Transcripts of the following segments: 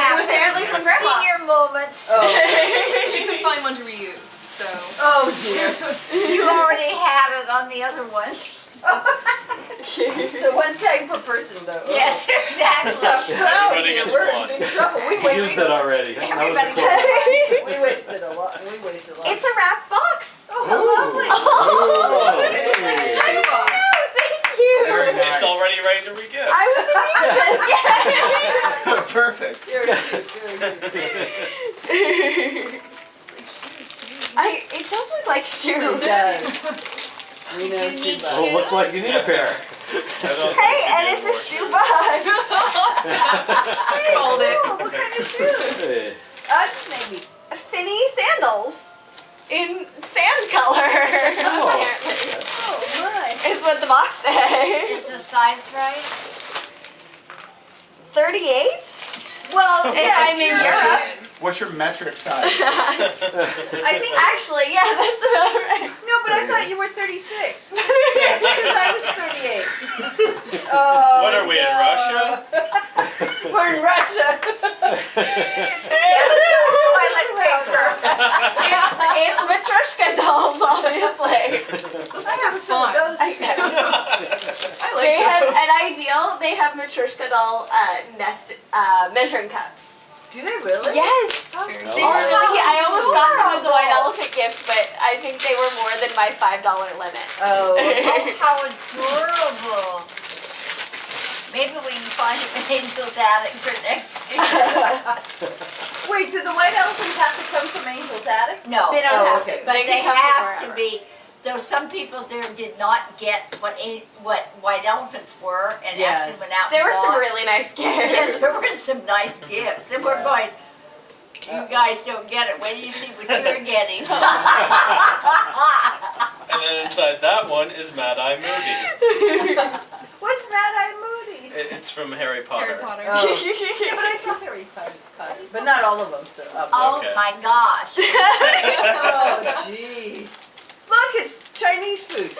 Apparently from Grandma. Senior moments. Oh. She couldn't find one to reuse, so. Oh dear. You already had it on the other one. So one time per person though. Yes, exactly. Everybody gets We're in one. big trouble. We You used wasted, it already. That was the Everybody quote. we wasted a lot. We wasted a lot. It's a wrapped box. oh, how lovely. Oh, It's like a hey. shoe box. Thank you. Very nice. It's already ready to re-gift. I was amazed. Perfect. Very cute, very cute. It does look like shoes. It does. We know You too need much. Oh, looks like you need a pair. Hey, and it's a shoe box. Called it. Oh, what kind of shoes? Hey. Us maybe. Finny sandals in sand color. Oh. Apparently, Oh my. is what the box Is says. the size right? 38. Well, If yeah, I'm in Europe. What's your metric size? I think. Actually, yeah, that's about right. No, but I thought you were 36. Because I was 38. Oh, What are we, in no. Russia? We're in Russia. Toilet paper. It's Matryoshka dolls, obviously. I have some of those. I like They have those. at Ideal. They have Matryoshka doll measuring cups. Do they really? Yes. Oh, Very They were really cute. I almost got them as a white adorable. elephant gift, but I think they were more than my $5 limit. Oh. Oh, how adorable. Maybe we can find an Angel's Attic for next year. Wait, do the white elephants have to come from Angel's Attic? No, They don't Oh, have okay. to. but they they can come have from to wherever. be, though some people there did not get what white elephants were and Yes. actually went out There and were some bought. really nice Yes, gifts. there were some nice gifts, and we're going, you guys don't get it, wait till you see what you're getting. And then inside that one is Mad Eye Moody. What's Mad Eye Moody? It's from Harry Potter. Harry Potter. Oh. Yeah, but I saw Harry Potter. But not all of them. So up there. Oh Okay. my gosh. Oh, gee. Look, it's Chinese food.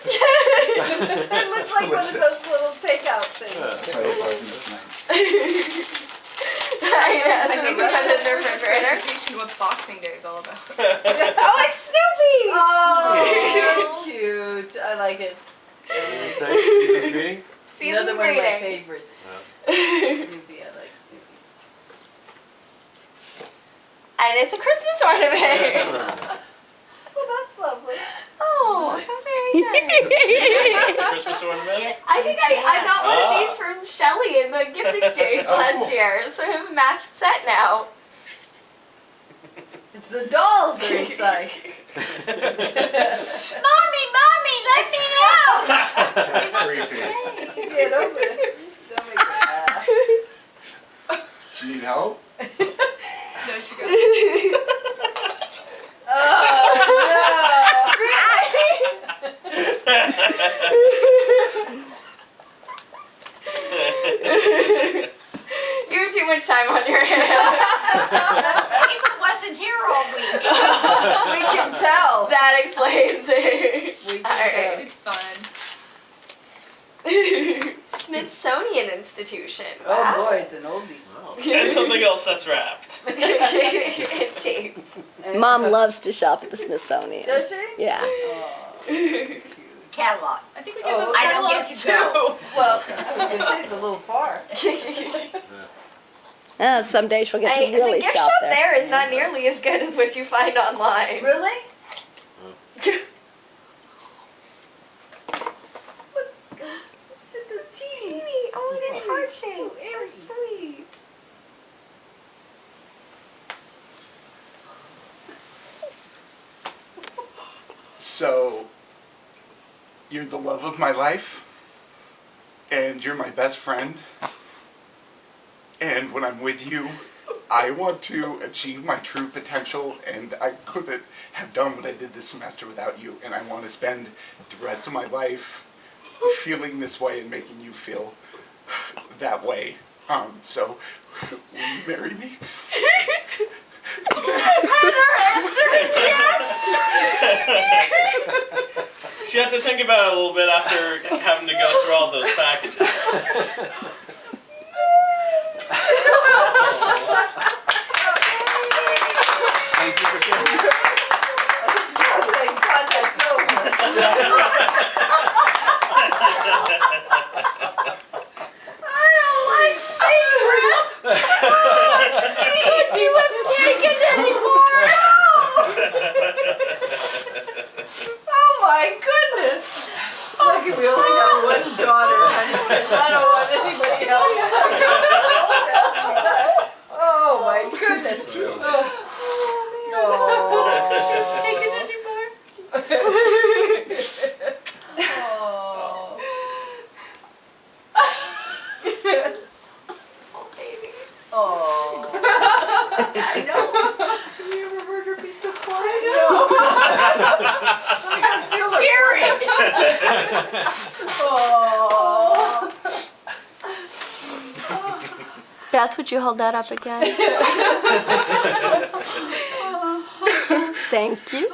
It looks like one of Delicious. those little takeout things. That's my apartment tonight. I know, so we can put it in the refrigerator. Clarification what Boxing Day is all about. Oh, it's Snoopy! Oh, cute. I like it. So, season's greetings? Season's Another one of my greetings. favorites. Snoopy, I like Snoopy. And it's a Christmas ornament. Oh, that's lovely. Oh, how very nice. Christmas ornament? I think I got one of Ah. these from Shelly in the gift exchange Oh, last cool. year, so I have a matched set now. It's the dolls that are inside. Mommy, let me out! That's creepy. Get over it. Don't make me laugh. Do you need help? No, she got Oh, You have too much time on your hands. Ava wasn't here all week. no. We can tell. That explains it. We can Alright. it's fun. Smithsonian Institution. Oh Wow. boy, it's an oldie. Wow. And something else that's wrapped. And taped. Mom loves to shop at the Smithsonian. Does she? Yeah. Oh, Catalog. I think we get Oh, those I don't get catalogs to go. too. well, I was going to say it's a little far. Someday she'll get to The really gift shop shop there. there is not nearly as good as what you find online. Really? It's a teeny. Teeny. Oh, and it's heart So shaped. airy. How sweet. So, you're the love of my life, and you're my best friend. And when I'm with you, I want to achieve my true potential, and I couldn't have done what I did this semester without you. And I want to spend the rest of my life feeling this way and making you feel that way. So, will you marry me? She had to think about it a little bit after having to go through all those packages. Oh. I know. Have you ever heard her be so quiet? I feel Oh. Beth, would you hold that up again? Thank you.